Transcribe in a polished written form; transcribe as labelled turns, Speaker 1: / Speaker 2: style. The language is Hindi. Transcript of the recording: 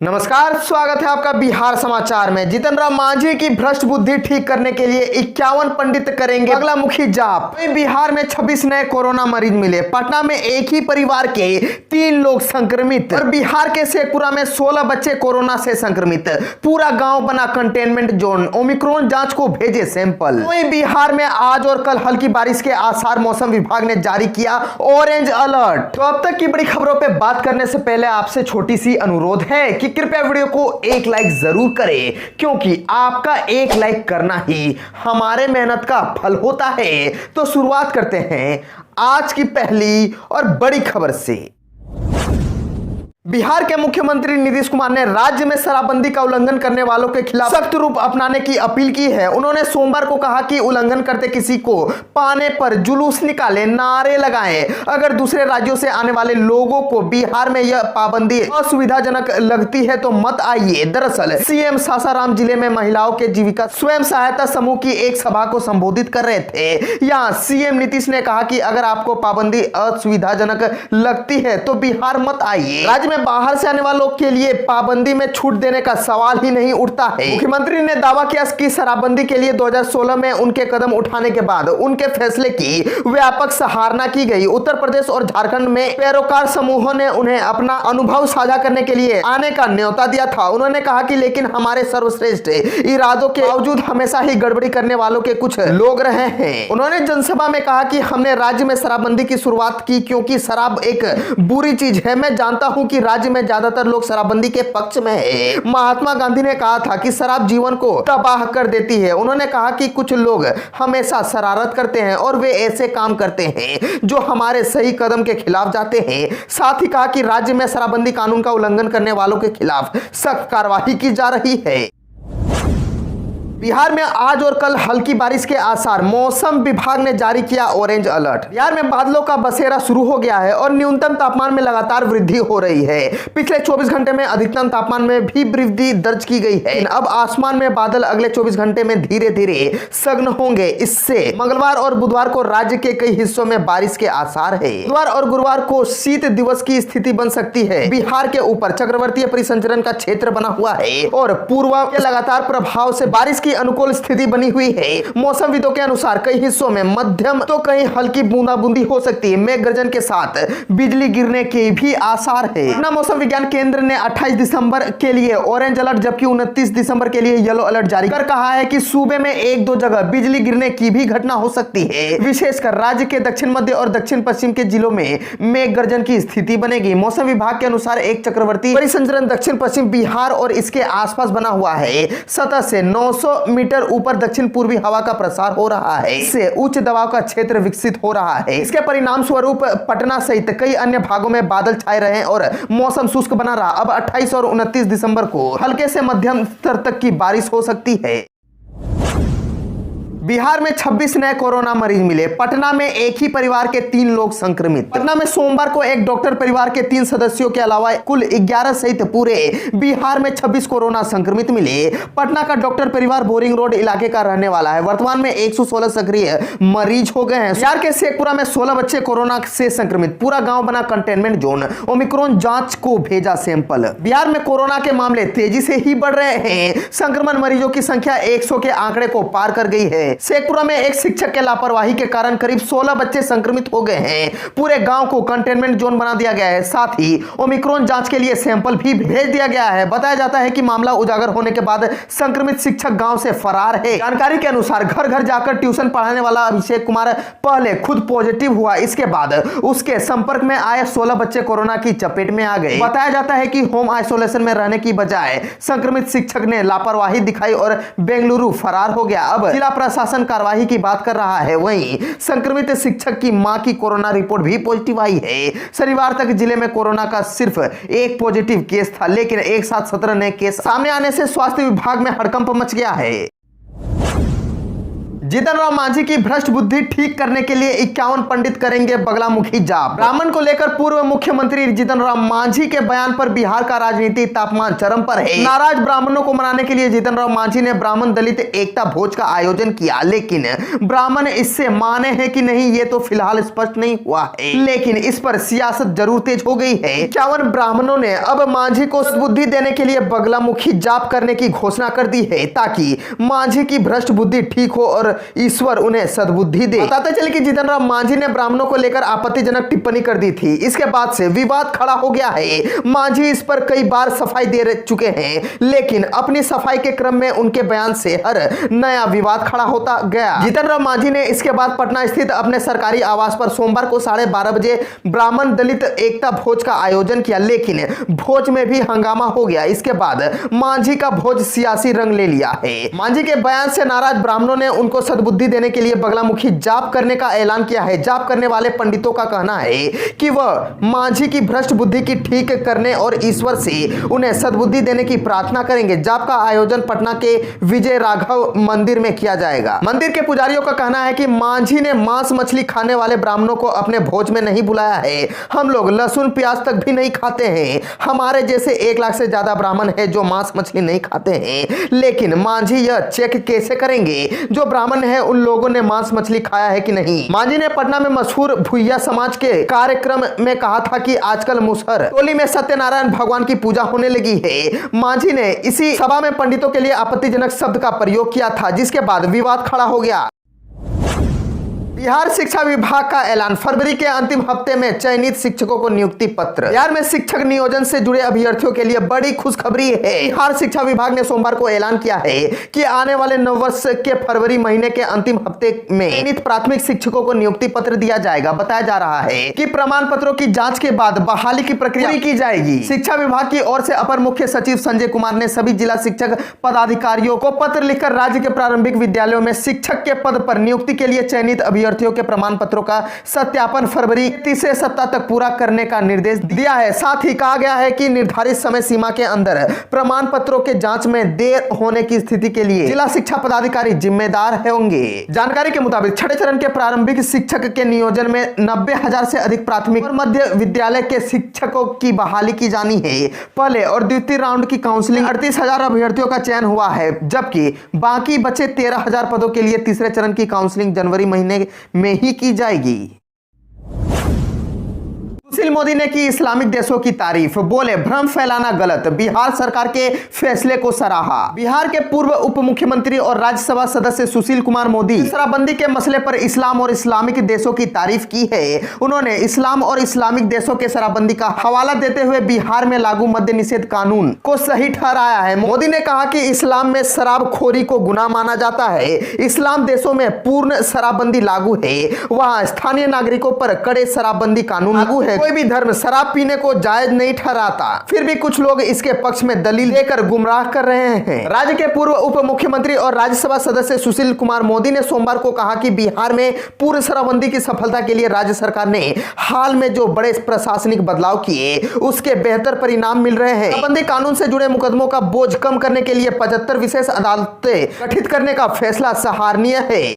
Speaker 1: नमस्कार, स्वागत है आपका बिहार समाचार में। जीतन राम मांझी की भ्रष्ट बुद्धि ठीक करने के लिए 51 पंडित करेंगे बगलामुखी जाप। बिहार में 26 नए कोरोना मरीज मिले। पटना में एक ही परिवार के 3 लोग संक्रमित और बिहार के शेखपुरा में 16 बच्चे कोरोना से संक्रमित। पूरा गांव बना कंटेनमेंट जोन। ओमिक्रॉन जांच को भेजे सैंपल। वहीं बिहार में आज और कल हल्की बारिश के आसार। मौसम विभाग ने जारी किया ऑरेंज अलर्ट। तो अब तक की बड़ी खबरों पर बात करने से पहले आपसे छोटी सी अनुरोध है कि कृपया वीडियो को एक लाइक जरूर करें, क्योंकि आपका एक लाइक करना ही हमारे मेहनत का फल होता है। तो शुरुआत करते हैं आज की पहली और बड़ी खबर से। बिहार के मुख्यमंत्री नीतीश कुमार ने राज्य में शराबबंदी का उल्लंघन करने वालों के खिलाफ सख्त रूप अपनाने की अपील की है। उन्होंने सोमवार को कहा कि उल्लंघन करते किसी को पाने पर जुलूस निकालें, नारे लगाएं। अगर दूसरे राज्यों से आने वाले लोगों को बिहार में यह पाबंदी असुविधाजनक लगती है तो मत आइए। दरअसल सीएम सासाराम जिले में महिलाओं के जीविका स्वयं सहायता समूह की एक सभा को संबोधित कर रहे थे। यहाँ सीएम नीतीश ने कहा कि अगर आपको पाबंदी असुविधाजनक लगती है तो बिहार मत आइए। राज्य में बाहर से आने वालों के लिए पाबंदी में छूट देने का सवाल ही नहीं उठता है। मुख्यमंत्री ने दावा किया कि शराबबंदी के लिए 2016 में उनके कदम उठाने के बाद उनके फैसले की व्यापक सराहना की गई। उत्तर प्रदेश और झारखंड में पैरोकार समूहों ने उन्हें अपना अनुभव साझा करने के लिए आने का न्योता दिया था। उन्होंने कहा कि लेकिन हमारे सर्वश्रेष्ठ इरादों के बावजूद हमेशा ही गड़बड़ी करने वालों के कुछ लोग रहे हैं। उन्होंने जनसभा में कहा कि हमने राज्य में शराबबंदी की शुरुआत की क्योंकि शराब एक बुरी चीज है। मैं जानता हूं कि राज्य में ज्यादातर लोग शराबबंदी के पक्ष में है। महात्मा गांधी ने कहा था कि शराब जीवन को तबाह कर देती है। उन्होंने कहा कि कुछ लोग हमेशा शरारत करते हैं और वे ऐसे काम करते हैं जो हमारे सही कदम के खिलाफ जाते हैं। साथ ही कहा कि राज्य में शराबबंदी कानून का उल्लंघन करने वालों के खिलाफ सख्त कार्रवाई की जा रही है। बिहार में आज और कल हल्की बारिश के आसार। मौसम विभाग ने जारी किया ऑरेंज अलर्ट। बिहार में बादलों का बसेरा शुरू हो गया है और न्यूनतम तापमान में लगातार वृद्धि हो रही है। पिछले 24 घंटे में अधिकतम तापमान में भी वृद्धि दर्ज की गई है। अब आसमान में बादल अगले 24 घंटे में धीरे धीरे सघन होंगे। इससे मंगलवार और बुधवार को राज्य के कई हिस्सों में बारिश के आसार है। बुधवार और गुरुवार को शीत दिवस की स्थिति बन सकती है। बिहार के ऊपर चक्रवर्तीय परिसंचरण का क्षेत्र बना हुआ है और पूर्वा के लगातार प्रभाव से बारिश अनुकूल स्थिति बनी हुई है। मौसमविदों के अनुसार कई हिस्सों में मध्यम तो कहीं हल्की बूंदाबूंदी हो सकती है। मेघ गर्जन के साथ बिजली गिरने के भी आसार है। पटना मौसम विज्ञान केंद्र ने 28 दिसंबर के लिए ऑरेंज अलर्ट जबकि 29 दिसंबर के लिए येलो अलर्ट जारी कर कहा है कि सूबे में 1-2 जगह बिजली गिरने की भी घटना हो सकती है। विशेषकर राज्य के दक्षिण मध्य और दक्षिण पश्चिम के जिलों में मेघ गर्जन की स्थिति बनेगी। मौसम विभाग के अनुसार एक चक्रवर्ती परिसंचरण दक्षिण पश्चिम बिहार और इसके आसपास बना हुआ है। सतह से 900 मीटर ऊपर दक्षिण पूर्वी हवा का प्रसार हो रहा है। इससे उच्च दबाव का क्षेत्र विकसित हो रहा है। इसके परिणाम स्वरूप पटना सहित कई अन्य भागों में बादल छाए रहे और मौसम शुष्क बना रहा। अब 28 और 29 दिसंबर को हल्के से मध्यम स्तर तक की बारिश हो सकती है। बिहार में 26 नए कोरोना मरीज मिले। पटना में एक ही परिवार के 3 लोग संक्रमित। पटना में सोमवार को एक डॉक्टर परिवार के 3 सदस्यों के अलावा कुल 11 सहित पूरे बिहार में 26 कोरोना संक्रमित मिले। पटना का डॉक्टर परिवार बोरिंग रोड इलाके का रहने वाला है। वर्तमान में 116 सक्रिय मरीज हो गए हैं। बिहार के शेखपुरा में 16 बच्चे कोरोना से संक्रमित। पूरा गांव बना कंटेनमेंट जोन। ओमिक्रॉन जांच को भेजा सैंपल। बिहार में कोरोना के मामले तेजी से ही बढ़ रहे हैं। संक्रमण मरीजों की संख्या 100 के आंकड़े को पार कर गई है। शेखपुरा में एक शिक्षक के लापरवाही के कारण करीब 16 बच्चे संक्रमित हो गए हैं। पूरे गांव को कंटेनमेंट जोन बना दिया गया है। साथ ही ओमिक्रॉन जांच के लिए सैंपल भी भेज दिया गया है। बताया जाता है कि मामला उजागर होने के बाद संक्रमित शिक्षक गांव से फरार है। जानकारी के अनुसार घर घर जाकर ट्यूशन पढ़ाने वाला अभिषेक कुमार पहले खुद पॉजिटिव हुआ। इसके बाद उसके संपर्क में आए 16 बच्चे कोरोना की चपेट में आ गए। बताया जाता है कि होम आइसोलेशन में रहने की बजाय संक्रमित शिक्षक ने लापरवाही दिखाई और बेंगलुरु फरार हो गया। अब जिला प्रशासन कार्रवाई की बात कर रहा है। वहीं संक्रमित शिक्षक की मां की कोरोना रिपोर्ट भी पॉजिटिव आई है। शनिवार तक जिले में कोरोना का सिर्फ एक पॉजिटिव केस था, लेकिन एक साथ 17 नए केस सामने आने से स्वास्थ्य विभाग में हड़कंप मच गया है। जीतन राम मांझी की भ्रष्ट बुद्धि ठीक करने के लिए 51 पंडित करेंगे बगलामुखी जाप। ब्राह्मण को लेकर पूर्व मुख्यमंत्री जीतन राम मांझी के बयान पर बिहार का राजनीतिक तापमान चरम पर है। नाराज ब्राह्मणों को मनाने के लिए जीतन राम मांझी ने ब्राह्मण दलित एकता भोज का आयोजन किया, लेकिन ब्राह्मण इससे माने हैं कि नहीं ये तो फिलहाल स्पष्ट नहीं हुआ है, लेकिन इस पर सियासत जरूर तेज हो गई है। 51 ब्राह्मणों ने अब मांझी को सद्बुद्धि देने के लिए बगलामुखी जाप करने की घोषणा कर दी है, ताकि मांझी की भ्रष्ट बुद्धि ठीक हो और ईश्वर उन्हें सद्बुद्धि दे। बताते चले कि जीतन राम मांझी ने ब्राह्मणों को लेकर आपत्तिजनक टिप्पणी कर दी थी। इसके बाद से विवाद खड़ा हो गया है। मांझी इस पर कई बार सफाई दे चुके हैं, लेकिन अपनी सफाई के क्रम में उनके बयान से हर नया विवाद खड़ा होता गया। जीतन राम मांझी ने इसके बाद पटना स्थित अपने सरकारी आवास पर सोमवार को 12:30 बजे ब्राह्मण दलित एकता भोज का आयोजन किया, लेकिन भोज में भी हंगामा हो गया। इसके बाद मांझी का भोज सियासी रंग ले लिया है। मांझी के बयान से नाराज ब्राह्मणों ने उनको सद्बुद्धि देने के लिए बगलामुखी जाप करने का ऐलान किया है। जाप करने वाले पंडितों का कहना है कि वह मांझी की भ्रष्ट बुद्धि की ठीक करने और ईश्वर से उन्हें सद्बुद्धि देने की प्रार्थना करेंगे। जाप का आयोजन पटना के विजय राघव मंदिर में किया जाएगा। मंदिर के पुजारियों का कहना है कि मांझी ने मांस मछली खाने वाले ब्राह्मणों को अपने भोज में नहीं बुलाया है। हम लोग लहसुन प्याज तक भी नहीं खाते हैं। हमारे जैसे 1 लाख से ज्यादा ब्राह्मण है जो मांस मछली नहीं खाते हैं, लेकिन मांझी यह चेक कैसे करेंगे जो ब्राह्मण है उन लोगों ने मांस मछली खाया है कि नहीं। मांझी ने पटना में मशहूर भुइया समाज के कार्यक्रम में कहा था कि आजकल मुसहर टोली में सत्यनारायण भगवान की पूजा होने लगी है। मांझी ने इसी सभा में पंडितों के लिए आपत्तिजनक शब्द का प्रयोग किया था, जिसके बाद विवाद खड़ा हो गया। बिहार शिक्षा विभाग का ऐलान, फरवरी के अंतिम हफ्ते में चयनित शिक्षकों को नियुक्ति पत्र। बिहार में शिक्षक नियोजन से जुड़े अभ्यर्थियों के लिए बड़ी खुशखबरी है। बिहार शिक्षा विभाग ने सोमवार को ऐलान किया है कि आने वाले नववर्ष के फरवरी महीने के अंतिम हफ्ते में चयनित प्राथमिक शिक्षकों को नियुक्ति पत्र दिया जाएगा। बताया जा रहा है कि प्रमाण पत्रों की जाँच के बाद बहाली की प्रक्रिया की जाएगी। शिक्षा विभाग की ओर से अपर मुख्य सचिव संजय कुमार ने सभी जिला शिक्षक पदाधिकारियों को पत्र लिखकर राज्य के प्रारंभिक विद्यालयों में शिक्षक के पद पर नियुक्ति के लिए चयनित अभ्यर्थियों के प्रमाण पत्रों का सत्यापन फरवरी 31 सप्ताह तक पूरा करने का निर्देश दिया है। साथ ही कहा गया है कि निर्धारित समय सीमा के अंदर प्रमाण पत्रों के जांच में देर होने की स्थिति के लिए जिला शिक्षा पदाधिकारी जिम्मेदार होंगे। जानकारी के मुताबिक छठे चरण के प्रारंभिक शिक्षक के नियोजन में 90,000 से अधिक प्राथमिक और मध्य विद्यालय के शिक्षकों की बहाली की जानी है। पहले और द्वितीय राउंड की काउंसलिंग 38,000 अभ्यर्थियों का चयन हुआ है, जबकि बाकी बचे 13,000 पदों के लिए तीसरे चरण की काउंसलिंग जनवरी महीने में ही की जाएगी। सुशील मोदी ने की इस्लामिक देशों की तारीफ, बोले भ्रम फैलाना गलत, बिहार सरकार के फैसले को सराहा। बिहार के पूर्व उप मुख्यमंत्री और राज्यसभा सदस्य सुशील कुमार मोदी शराबबंदी के मसले पर इस्लाम और इस्लामिक देशों की तारीफ की है। उन्होंने इस्लाम और इस्लामिक देशों के शराबबंदी का हवाला देते हुए बिहार में लागू मद्य निषेध कानून को सही ठहराया है। मोदी ने कहा कि इस्लाम में शराबखोरी को गुनाह माना जाता है। इस्लाम देशों में पूर्ण शराबबंदी लागू है, वहां स्थानीय नागरिकों पर कड़े शराबबंदी कानून लागू है। कोई भी धर्म शराब पीने को जायज नहीं ठहराता, फिर भी कुछ लोग इसके पक्ष में दलील देकर गुमराह कर रहे हैं। राज्य के पूर्व उप मुख्यमंत्री और राज्यसभा सदस्य सुशील कुमार मोदी ने सोमवार को कहा कि बिहार में पूर्ण शराबबंदी की सफलता के लिए राज्य सरकार ने हाल में जो बड़े प्रशासनिक बदलाव किए उसके बेहतर परिणाम मिल रहे हैं। शराबबंदी कानून से जुड़े मुकदमों का बोझ कम करने के लिए 75 विशेष अदालतें गठित करने का फैसला सराहनीय है।